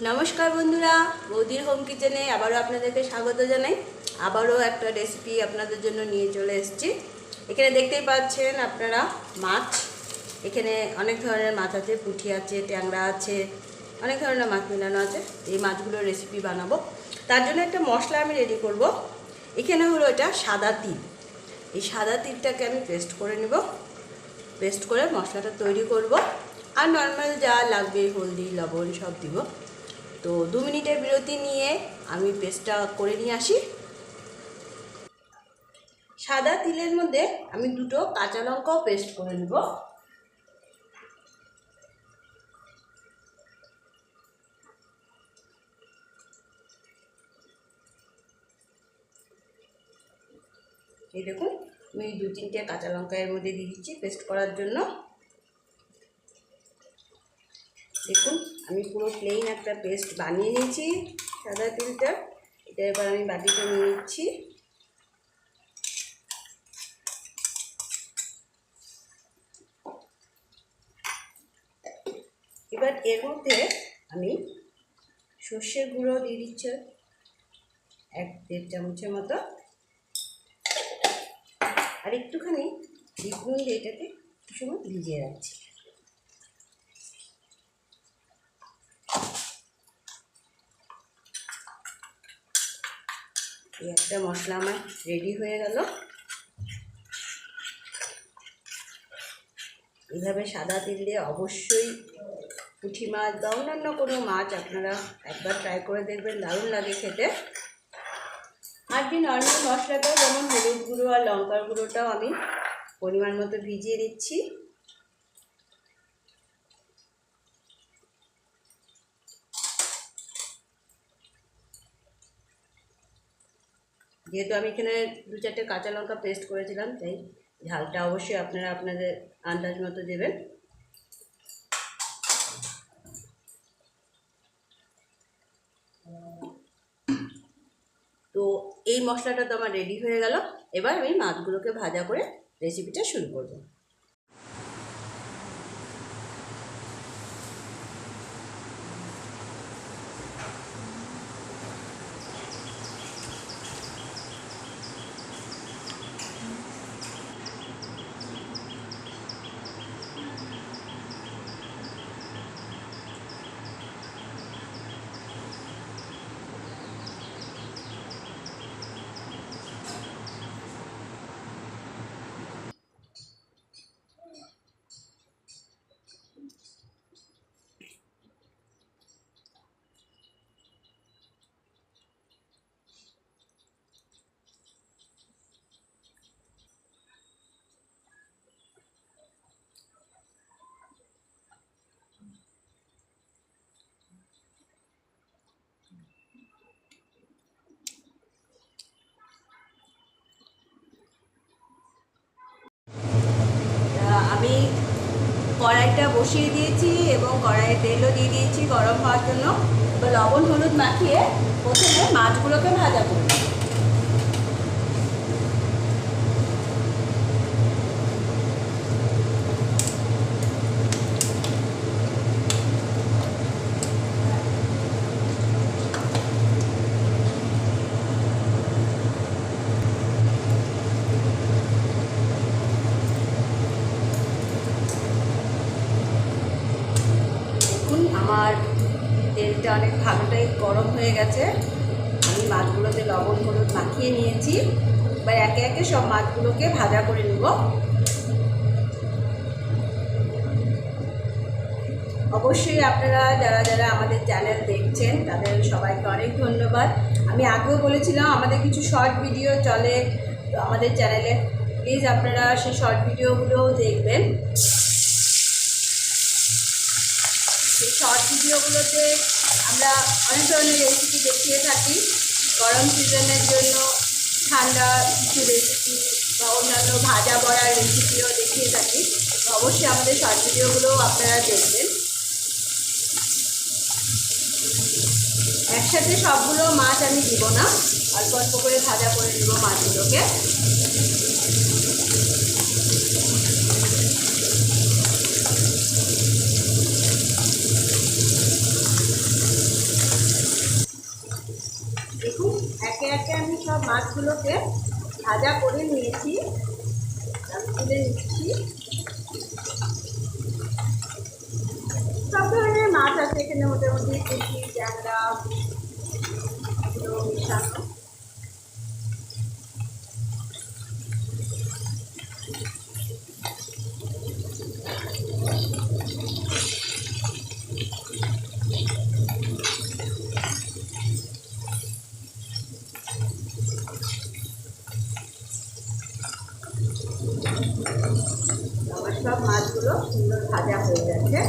নমস্কার বন্ধুরা, বৌদির হোম কিচেনে আবারও আপনাদেরকে স্বাগত জানাই। আবারও একটা রেসিপি আপনাদের জন্য নিয়ে চলে এসেছি। এখানে দেখতেই পাচ্ছেন আপনারা মাছ। এখানে অনেক ধরনের মাছ আছে, পুঁটি আছে, ট্যাংরা আছে, অনেক ধরনের মাছ মেলানো আছে। এই মাছগুলোর রেসিপি বানাবো। তার জন্য একটা মশলা আমি রেডি করব। এখানে হলো এটা সাদা তিল। এই সাদা তিলটাকে আমি পেস্ট করে নেব। পেস্ট করে মশলাটা তৈরি করব। আর নর্মাল যা লাগবে হলদি লবণ সব দিব। তো 2 মিনিটের বিরতি নিয়ে আমি পেস্টটা করে নিয়ে আসি। সাদা তিলের মধ্যে আমি 2টো কাঁচা লঙ্কাও পেস্ট করে নেব। এই দেখুন, আমি 2-3টে কাঁচা লঙ্কা এর মধ্যে দিয়ে দিচ্ছি পেস্ট করার জন্য। দেখুন, আমি পুরো প্লেন একটা পেস্ট বানিয়ে নিয়েছি সাদা তিলটা। এটা এবার আমি বাটিতে নিয়ে নিচ্ছি। এবার এর মধ্যে আমি সর্ষের গুঁড়ো দিয়ে দিচ্ছি 1-1.5 চামচের মতো। আর একটুখানি বিট নুন দিয়ে এটাকে একটু সময় ভিজিয়ে রাখছি। এই একটা মশলা আমার রেডি হয়ে গেল। এইভাবে সাদা তিল দিয়ে অবশ্যই পুঁটি মাছ বা অন্যান্য কোনো মাছ আপনারা একবার ট্রাই করে দেখবেন, দারুণ লাগে খেতে। আর কি নর্মাল মশলাটাও যেমন হলুদ গুঁড়ো আর লঙ্কার গুঁড়োটাও আমি পরিমাণ মতো ভিজিয়ে দিচ্ছি। যেহেতু আমি এখানে 2-4টে কাঁচা লঙ্কা পেস্ট করেছিলাম, তাই ঝালটা অবশ্যই আপনারা আপনাদের আন্দাজ মতো দেবেন। তো এই মশলাটা তো আমার রেডি হয়ে গেল। এবার আমি মাছগুলোকে ভাজা করে রেসিপিটা শুরু করব। আমি কড়াইটা বসিয়ে দিয়েছি এবং কড়াইয়ে তেলও দিয়ে দিয়েছি গরম হওয়ার জন্য। এবার লবণ হলুদ মাখিয়ে প্রথমে মাছগুলোকে ভাজা করব। আমার তেলটা অনেক ভালোটাই গরম হয়ে গেছে। আমি মাছগুলোতে লবণ হলুদ মাখিয়ে নিয়েছি। এবার একে একে সব মাছগুলোকে ভাজা করে নেব। অবশ্যই আপনারা যারা যারা আমাদের চ্যানেল দেখছেন তাদের সবাইকে অনেক ধন্যবাদ। আমি আগেও বলেছিলাম আমাদের কিছু শর্ট ভিডিও চলে আমাদের চ্যানেলে, প্লিজ আপনারা সেই শর্ট ভিডিওগুলোও দেখবেন। সেই শর্ট ভিডিওগুলোতে আমরা অনেক ধরনের রেসিপি দেখিয়ে থাকি। গরম সিজনের জন্য ঠান্ডা কিছু রেসিপি বা অন্যান্য ভাজা বড়ার রেসিপিও দেখিয়ে থাকি। তো অবশ্যই আমাদের শর্ট ভিডিওগুলোও আপনারা দেখবেন। একসাথে সবগুলো মাছ আমি দিব না, অল্প অল্প করে ভাজা করে নেব মাছগুলোকে। মাছগুলোকে ভাজা করে নিয়েছি, আমি তুলে নিচ্ছি। সব ধরনের মাছ আছে এখানে, মোটামুটি পুঁটি, ট্যাংরা মিশানো। আমার সব মাছগুলো সুন্দর ভাজা হয়ে গেছে।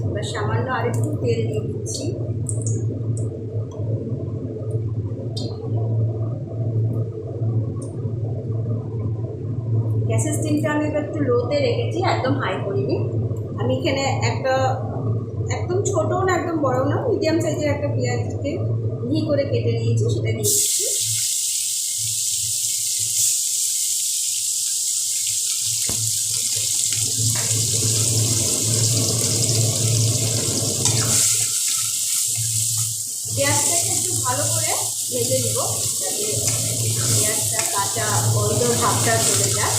এবার সামান্য আরেকটু তেল দিয়ে দিচ্ছি। গ্যাসের স্টিমটা আমি এবার একটু লোতে রেখেছি, একদম হাই করিনি। আমি এখানে একটা একদম ছোটো না একদম বড়ো না, মিডিয়াম সাইজের একটা পেঁয়াজকে মিহি করে কেটে নিয়েছি, সেটা দিয়ে দিচ্ছি। পেঁয়াজটাকে একটু ভালো করে ভেজে নেব, যাতে পেঁয়াজটা কাঁচা গন্ধ ভাবটা চলে যায়।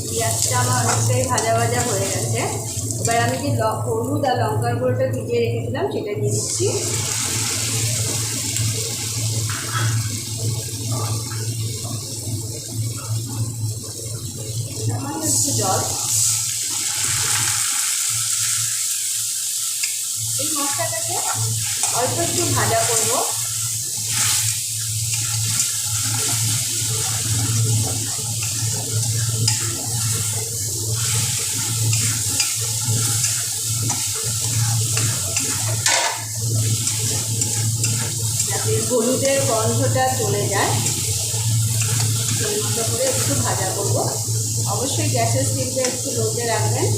পেঁয়াজটা আমার অনেকটাই ভাজা ভাজা হয়ে গেছে। এবার আমি যে হলুদ আর লঙ্কার গুঁড়োটা ভিজিয়ে রেখেছিলাম সেটা দিয়ে দিচ্ছি। সামান্য একটু জল। এই মশলাটাকে অল্প একটু ভাজা করব। যাতে হলুদের গন্ধটা চলে যায়, সেই মতো করে একটু ভাজা করব। অবশ্যই গ্যাসের স্টিমটা একটু লোতে রাখবেন।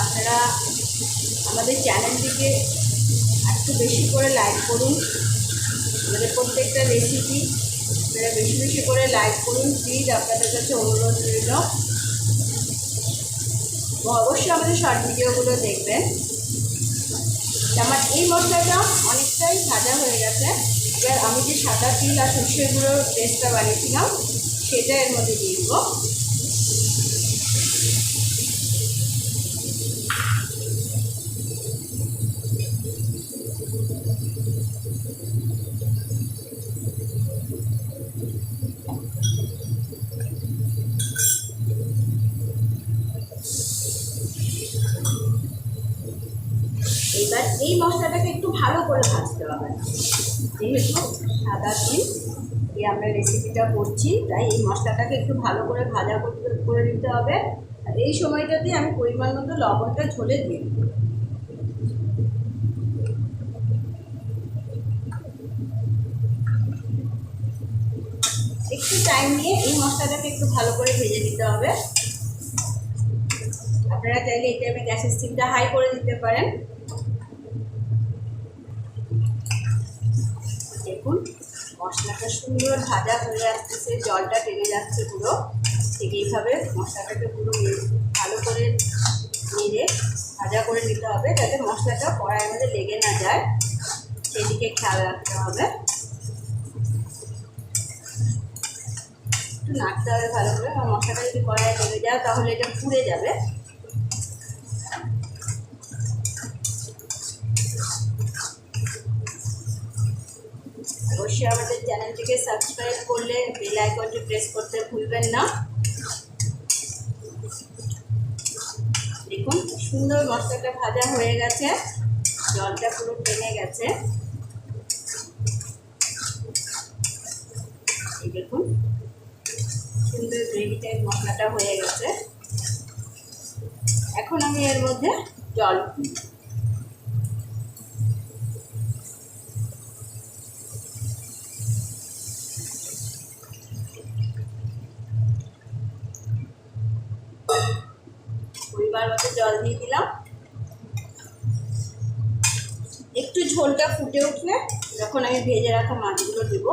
আপনারা আমাদের চ্যানেলটিকে একটু বেশি করে লাইক করুন। আমাদের প্রত্যেকটা রেসিপি আপনারা বেশি বেশি করে লাইক করুন প্লিজ, আপনাদের কাছে অনুরোধ রইল। অবশ্যই আমাদের শর্ট ভিডিওগুলো দেখবেন। আমার এই মশলাটা অনেকটাই ভাজা হয়ে গেছে। এবার আমি যে সাদা তিল আর সর্ষের গুঁড়োর পেস্টটা বানিয়েছিলাম সেটা এর মধ্যে দিয়ে দিব। এবার এই মশলাটাকে একটু ভালো করে ভাজতে হবে, যেহেতু সাদা তিল দিয়ে আমরা রেসিপিটা করছি, তাই এই মশলাটাকে একটু ভালো করে ভাজা করে নিতে হবে। আর এই সময়টাতে আমি পরিমাণ মতো লবণটা ঝোলে দিয়ে দিই। একটু টাইম নিয়ে এই মশলাটাকে একটু ভালো করে ভেজে নিতে হবে। আপনারা চাইলে এই টাইমে গ্যাসের স্টিমটা হাই করে দিতে পারেন। দেখুন মশলাটা সুন্দর ভাজা হয়ে আসতেছে, জলটা টেনে যাচ্ছে পুরো। ঠিক এইভাবে মশলাটাকে পুরো ভালো করে নেড়ে ভাজা করে নিতে হবে, যাতে মশলাটা কড়াইয়ের মধ্যে লেগে না যায়, সেদিকে খেয়াল রাখতে হবে। একটু নাড়তে হবে ভালো করে, আর মশলাটা যদি কড়াইয়ে লেগে যায় তাহলে এটা পুড়ে যাবে। অবশ্যই আমাদের চ্যানেলটিকে সাবস্ক্রাইব করলে বেল আইকনটি প্রেস করতে ভুলবেন না। দেখুন সুন্দর মশলাটা ভাজা হয়ে গেছে, জলটা পুরো টেনে গেছে। এই দেখুন সুন্দর গ্রেভি টাইপ মশলাটা হয়ে গেছে। এখন আমি এর মধ্যে জল পরিমাণ মতো জল দিয়ে দিলাম। একটু ঝোলটা ফুটে উঠলে যখন আমি ভেজে রাখা মাছগুলো দেব,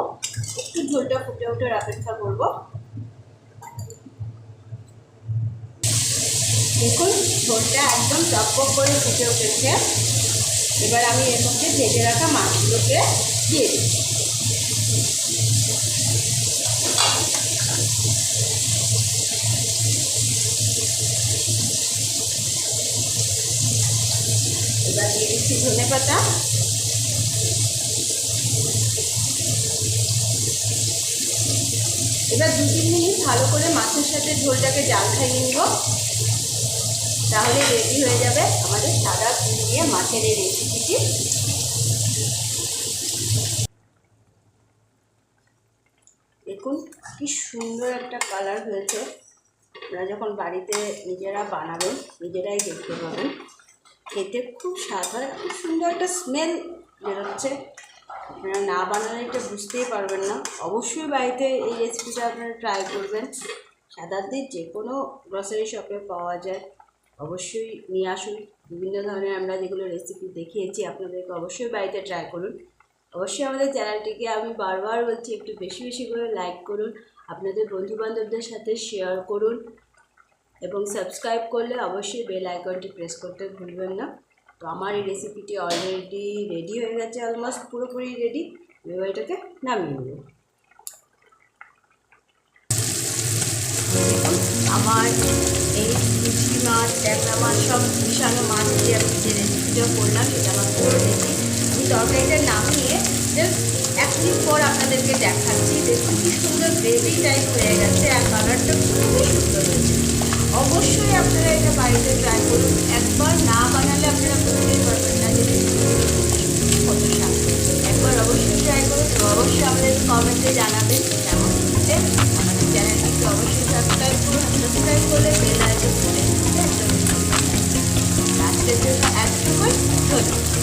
একটু ঝোলটা ফুটে ওঠার অপেক্ষা করব। দেখুন ঝোলটা একদম টকবক করে ফুটে উঠেছে। এবার আমি এর মধ্যে ভেজে রাখা মাছগুলোকে দিয়ে দিই। এবার দিয়ে দিচ্ছি ধনেপাতা। এবার 2-3 মিনিট ভালো করে মাছের সাথে ঝোলটাকে জাল খাইয়ে নিব, তাহলে রেডি হয়ে যাবে আমাদের সাদা তিল দিয়ে মাছের এই রেসিপিটি। দেখুন কি সুন্দর একটা কালার হয়েছে। আপনারা যখন বাড়িতে নিজেরা বানাবেন নিজেরাই দেখতে পাবেন, খেতে খুব স্বাদ হয়, খুব সুন্দর একটা স্মেল বেরোচ্ছে। আপনারা না বানালে এটা বুঝতেই পারবেন না। অবশ্যই বাড়িতে এই রেসিপিটা আপনারা ট্রাই করবেন। সাধারণত যে কোনো গ্রসারি শপে পাওয়া যায়, অবশ্যই নিয়ে আসুন। বিভিন্ন ধরনের আমরা যেগুলো রেসিপি দেখিয়েছি আপনাদেরকে অবশ্যই বাড়িতে ট্রাই করুন। অবশ্যই আমাদের চ্যানেলটিকে আমি বারবার বলছি একটু বেশি বেশি করে লাইক করুন, আপনাদের বন্ধুবান্ধবদের সাথে শেয়ার করুন এবং সাবস্ক্রাইব করলে অবশ্যই বেল আইকনটি প্রেস করতে ভুলবেন না। তো আমার এই রেসিপিটি অলরেডি রেডি হয়ে গেছে, অলমোস্ট পুরোপুরি রেডি। এবার এটাকে নামিয়ে নেব। আমার এই মিষ্টি মাছ, ট্যাংরা মাছ সব মিশানো মাছ দিয়ে আমি যে রেসিপিটা করলাম সেটা আমার পুরো রেডি। আমি তরকারিটা নামিয়ে জাস্ট 1 মিনিট পর আপনাদেরকে দেখাচ্ছি। দেখুন কি সুন্দর গ্রেভি টাইপ হয়ে গেছে আর কালারটা খুবই সুন্দর হয়েছে। অবশ্যই আপনারা এটা বাড়িতে ট্রাই করুন। একবার না বানালে আপনারা বুঝতেই পারবেন না যে কত স্বাদ। একবার অবশ্যই ট্রাই করুন। অবশ্যই আমাদের কমেন্টে জানাবেন কেমন হচ্ছে। আমাদের চ্যানেলটিকে অবশ্যই সাবস্ক্রাইব করুন। সাবস্ক্রাইব করলে বেল আইকন তুলে দিতে একদম। আজকের জন্য এতটুকুই। ধন্যবাদ।